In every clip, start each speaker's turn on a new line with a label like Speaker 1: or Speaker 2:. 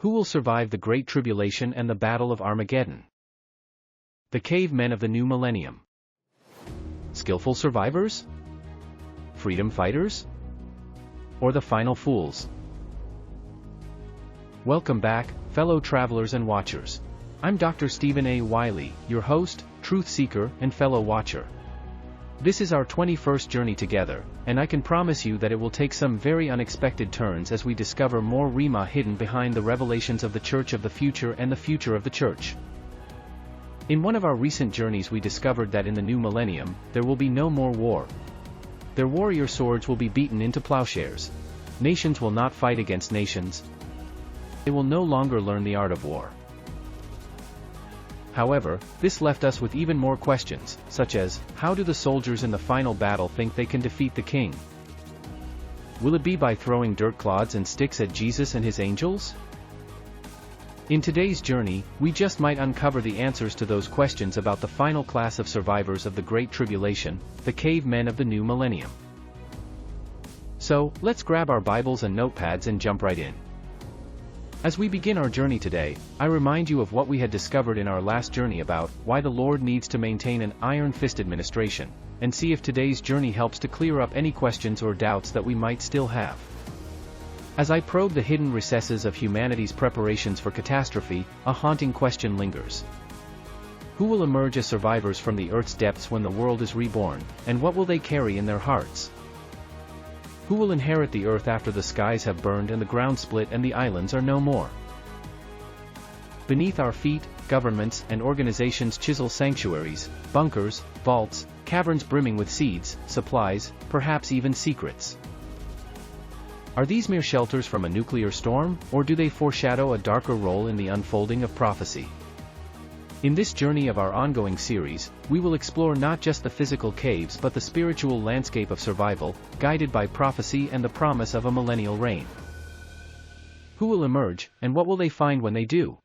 Speaker 1: Who will survive the Great Tribulation and the Battle of Armageddon? The cavemen of the new millennium. Skillful survivors? Freedom fighters? Or the final fools? Welcome back, fellow travelers and watchers. I'm Dr. Stephen A. Wylie, your host, truth seeker, and fellow watcher. This is our 21st journey together, and I can promise you that it will take some very unexpected turns as we discover more Rhema hidden behind the revelations of the Church of the future and the future of the Church. In one of our recent journeys we discovered that in the new millennium, there will be no more war. Their warrior swords will be beaten into plowshares. Nations will not fight against nations. They will no longer learn the art of war. However, this left us with even more questions, such as, how do the soldiers in the final battle think they can defeat the king? Will it be by throwing dirt clods and sticks at Jesus and his angels? In today's journey, we just might uncover the answers to those questions about the final class of survivors of the Great Tribulation, the cavemen of the new millennium. So, let's grab our Bibles and notepads and jump right in. As we begin our journey today, I remind you of what we had discovered in our last journey about why the Lord needs to maintain an iron-fist administration, and see if today's journey helps to clear up any questions or doubts that we might still have. As I probe the hidden recesses of humanity's preparations for catastrophe, a haunting question lingers. Who will emerge as survivors from the Earth's depths when the world is reborn, and what will they carry in their hearts? Who will inherit the earth after the skies have burned and the ground split and the islands are no more? Beneath our feet, governments and organizations chisel sanctuaries, bunkers, vaults, caverns brimming with seeds, supplies, perhaps even secrets. Are these mere shelters from a nuclear storm, or do they foreshadow a darker role in the unfolding of prophecy? In this journey of our ongoing series, we will explore not just the physical caves but the spiritual landscape of survival, guided by prophecy and the promise of a millennial reign. Who will emerge, and what will they find when they do?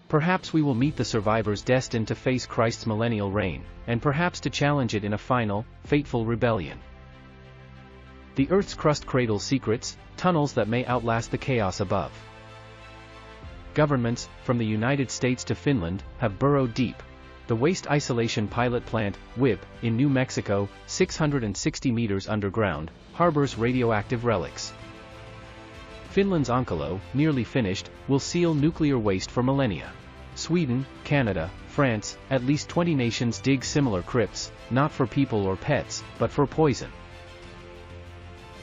Speaker 1: Perhaps we will meet the survivors destined to face Christ's millennial reign, and perhaps to challenge it in a final, fateful rebellion. The Earth's crust cradles secrets, tunnels that may outlast the chaos above. Governments, from the United States to Finland, have burrowed deep. The Waste Isolation Pilot Plant, WIP, in New Mexico, 660 meters underground, harbors radioactive relics. Finland's Onkalo, nearly finished, will seal nuclear waste for millennia. Sweden, Canada, France, at least 20 nations dig similar crypts, not for people or pets, but for poison.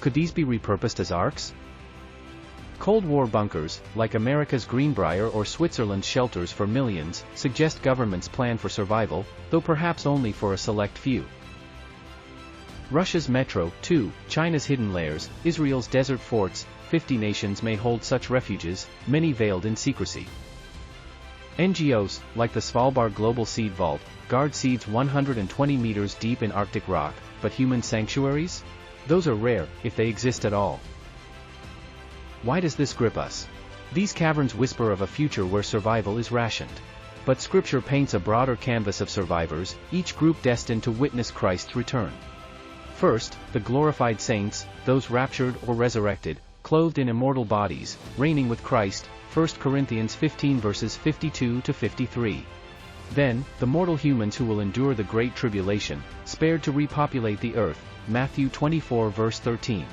Speaker 1: Could these be repurposed as arks? Cold War bunkers, like America's Greenbrier or Switzerland's shelters for millions, suggest governments plan for survival, though perhaps only for a select few. Russia's Metro, too, China's hidden lairs, Israel's desert forts, 50 nations may hold such refuges, many veiled in secrecy. NGOs, like the Svalbard Global Seed Vault, guard seeds 120 meters deep in Arctic rock, but human sanctuaries? Those are rare, if they exist at all. Why does this grip us? These caverns whisper of a future where survival is rationed. But Scripture paints a broader canvas of survivors, each group destined to witness Christ's return. First, the glorified saints, those raptured or resurrected, clothed in immortal bodies, reigning with Christ, 1 Corinthians 15 verses 52 to 53. Then, the mortal humans who will endure the Great Tribulation, spared to repopulate the earth, Matthew 24 verse 13.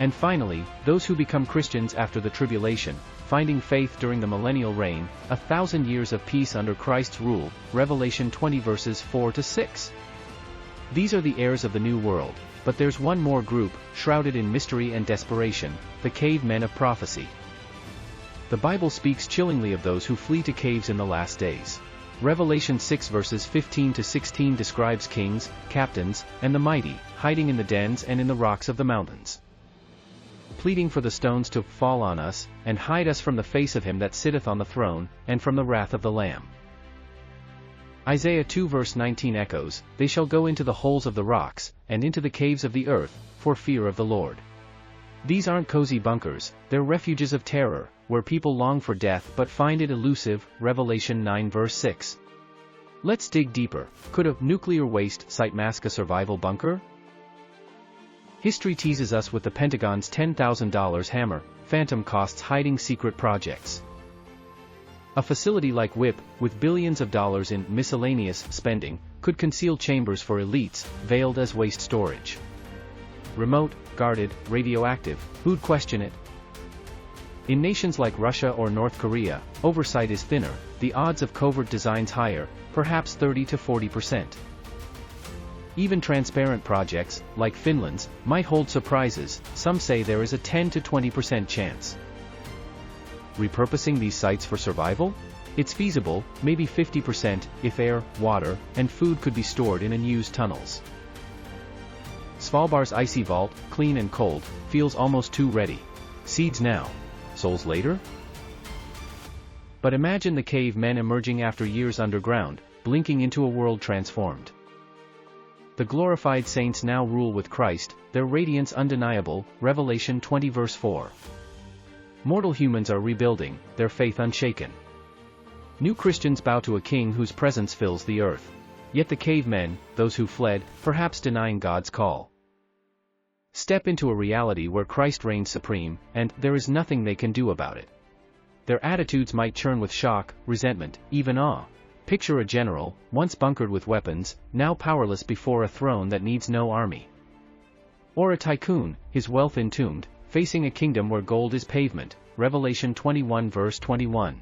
Speaker 1: And finally, those who become Christians after the tribulation, finding faith during the millennial reign, 1,000 years of peace under Christ's rule, Revelation 20 verses 4 to 6. These are the heirs of the new world, but there's one more group, shrouded in mystery and desperation, the cavemen of prophecy. The Bible speaks chillingly of those who flee to caves in the last days. Revelation 6 verses 15 to 16 describes kings, captains, and the mighty, hiding in the dens and in the rocks of the mountains, pleading for the stones to fall on us, and hide us from the face of him that sitteth on the throne, and from the wrath of the Lamb. Isaiah 2 verse 19 echoes, "They shall go into the holes of the rocks, and into the caves of the earth, for fear of the Lord." These aren't cozy bunkers, they're refuges of terror, where people long for death but find it elusive, Revelation 9 verse 6. Let's dig deeper. Could a nuclear waste site mask a survival bunker? History teases us with the Pentagon's $10,000 hammer, phantom costs hiding secret projects. A facility like WIP, with billions of dollars in miscellaneous spending, could conceal chambers for elites, veiled as waste storage. Remote, guarded, radioactive, who'd question it? In nations like Russia or North Korea, oversight is thinner, the odds of covert designs higher, perhaps 30 to 40%. Even transparent projects, like Finland's, might hold surprises. Some say there is a 10 to 20% chance. Repurposing these sites for survival? It's feasible, maybe 50%, if air, water, and food could be stored in unused tunnels. Svalbard's icy vault, clean and cold, feels almost too ready. Seeds now, souls later? But imagine the cave men emerging after years underground, blinking into a world transformed. The glorified saints now rule with Christ, their radiance undeniable, Revelation 20 verse 4. Mortal humans are rebuilding, their faith unshaken. New Christians bow to a king whose presence fills the earth. Yet the cavemen, those who fled, perhaps denying God's call, step into a reality where Christ reigns supreme, and there is nothing they can do about it. Their attitudes might churn with shock, resentment, even awe. Picture a general, once bunkered with weapons, now powerless before a throne that needs no army. Or a tycoon, his wealth entombed, facing a kingdom where gold is pavement, Revelation 21 verse 21.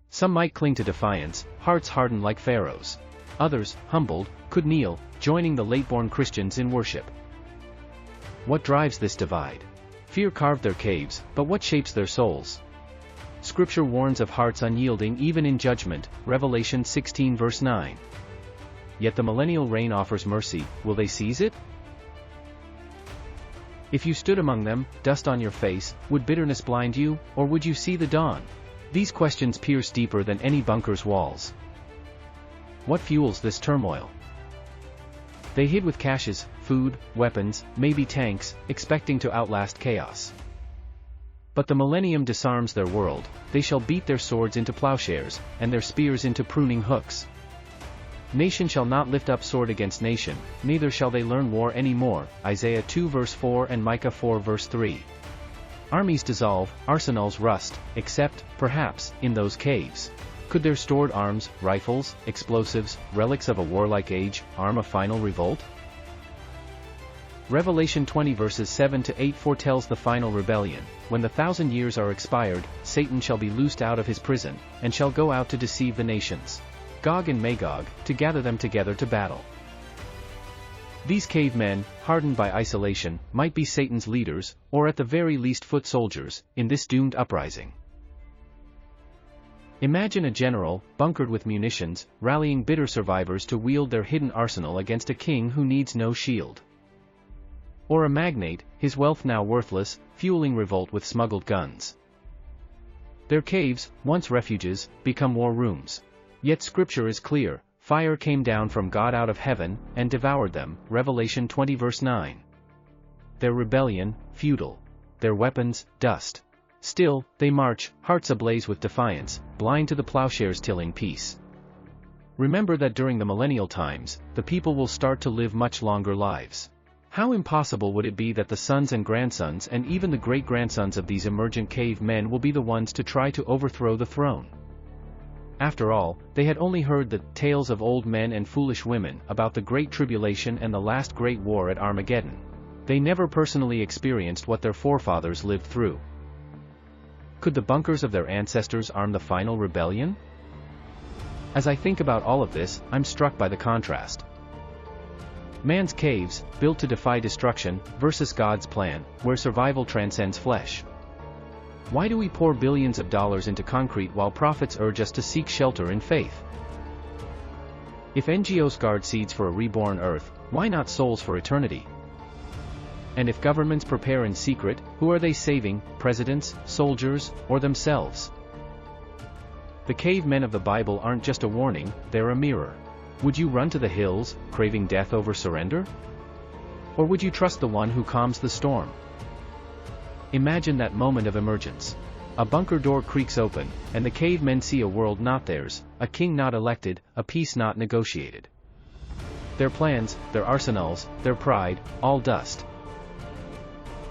Speaker 1: Some might cling to defiance, hearts hardened like Pharaoh's. Others, humbled, could kneel, joining the late-born Christians in worship. What drives this divide? Fear carved their caves, but what shapes their souls? Scripture warns of hearts unyielding even in judgment, Revelation 16 verse 9. Yet the millennial reign offers mercy, will they seize it? If you stood among them, dust on your face, would bitterness blind you, or would you see the dawn? These questions pierce deeper than any bunker's walls. What fuels this turmoil? They hid with caches, food, weapons, maybe tanks, expecting to outlast chaos. But the millennium disarms their world. They shall beat their swords into plowshares, and their spears into pruning hooks. Nation shall not lift up sword against nation, neither shall they learn war any more, Isaiah 2 verse 4 and Micah 4 verse 3. Armies dissolve, arsenals rust, except, perhaps, in those caves. Could their stored arms, rifles, explosives, relics of a warlike age, arm a final revolt? Revelation 20 verses 7 to 8 foretells the final rebellion. When the 1,000 years are expired, Satan shall be loosed out of his prison, and shall go out to deceive the nations, Gog and Magog, to gather them together to battle. These cavemen, hardened by isolation, might be Satan's leaders, or at the very least foot soldiers, in this doomed uprising. Imagine a general, bunkered with munitions, rallying bitter survivors to wield their hidden arsenal against a king who needs no shield. Or a magnate, his wealth now worthless, fueling revolt with smuggled guns. Their caves, once refuges, become war rooms. Yet Scripture is clear, fire came down from God out of heaven, and devoured them, Revelation 20 verse 9. Their rebellion, futile. Their weapons, dust. Still, they march, hearts ablaze with defiance, blind to the plowshares tilling peace. Remember that during the millennial times, the people will start to live much longer lives. How impossible would it be that the sons and grandsons and even the great-grandsons of these emergent cave men will be the ones to try to overthrow the throne? After all, they had only heard the tales of old men and foolish women about the Great Tribulation and the last great war at Armageddon. They never personally experienced what their forefathers lived through. Could the bunkers of their ancestors arm the final rebellion? As I think about all of this, I'm struck by the contrast. Man's caves, built to defy destruction, versus God's plan, where survival transcends flesh. Why do we pour billions of dollars into concrete while prophets urge us to seek shelter in faith? If NGOs guard seeds for a reborn earth, why not souls for eternity? And if governments prepare in secret, who are they saving, presidents, soldiers, or themselves? The cavemen of the Bible aren't just a warning, they're a mirror. Would you run to the hills, craving death over surrender? Or would you trust the one who calms the storm? Imagine that moment of emergence. A bunker door creaks open, and the cavemen see a world not theirs, a king not elected, a peace not negotiated. Their plans, their arsenals, their pride, all dust.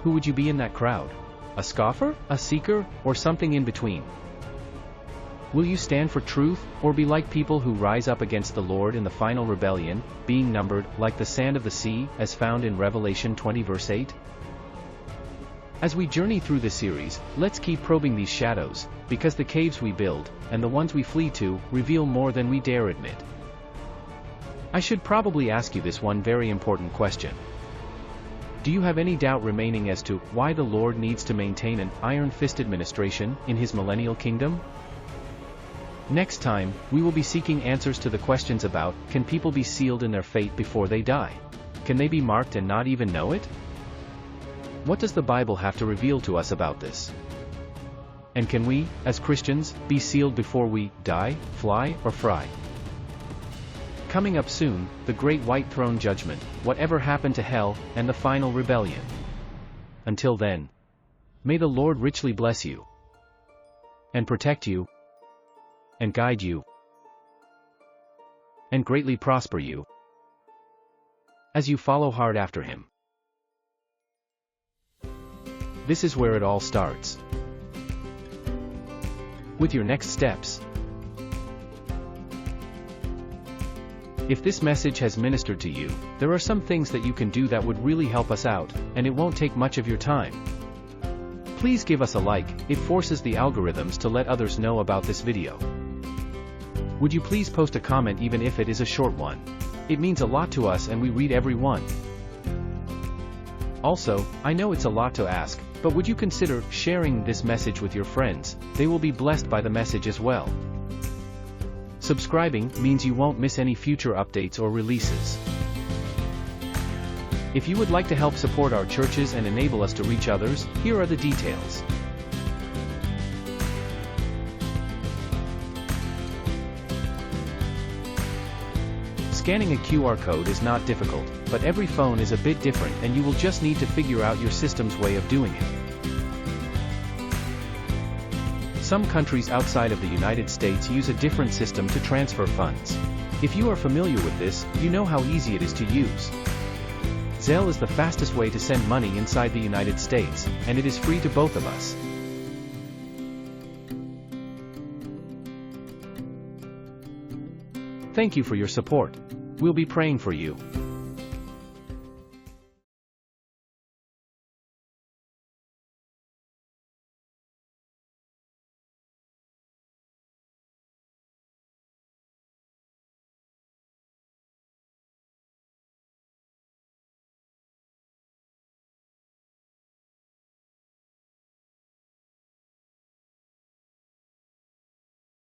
Speaker 1: Who would you be in that crowd? A scoffer, a seeker, or something in between? Will you stand for truth, or be like people who rise up against the Lord in the final rebellion, being numbered like the sand of the sea, as found in Revelation 20 verse 8? As we journey through this series, let's keep probing these shadows, because the caves we build, and the ones we flee to, reveal more than we dare admit. I should probably ask you this one very important question. Do you have any doubt remaining as to why the Lord needs to maintain an iron-fist administration in his millennial kingdom? Next time, we will be seeking answers to the questions about, can people be sealed in their fate before they die? Can they be marked and not even know it? What does the Bible have to reveal to us about this? And can we, as Christians, be sealed before we die, fly, or fry? Coming up soon, the Great White Throne Judgment, whatever happened to hell, and the final rebellion. Until then, may the Lord richly bless you, and protect you, and guide you, and greatly prosper you, as you follow hard after him. This is where it all starts. With your next steps. If this message has ministered to you, there are some things that you can do that would really help us out, and it won't take much of your time. Please give us a like, it forces the algorithms to let others know about this video. Would you please post a comment even if it is a short one? It means a lot to us and we read every one. Also, I know it's a lot to ask, but would you consider sharing this message with your friends? They will be blessed by the message as well. Subscribing means you won't miss any future updates or releases. If you would like to help support our churches and enable us to reach others, here are the details. Scanning a QR code is not difficult, but every phone is a bit different and you will just need to figure out your system's way of doing it. Some countries outside of the United States use a different system to transfer funds. If you are familiar with this, you know how easy it is to use. Zelle is the fastest way to send money inside the United States, and it is free to both of us. Thank you for your support. We'll be praying for you.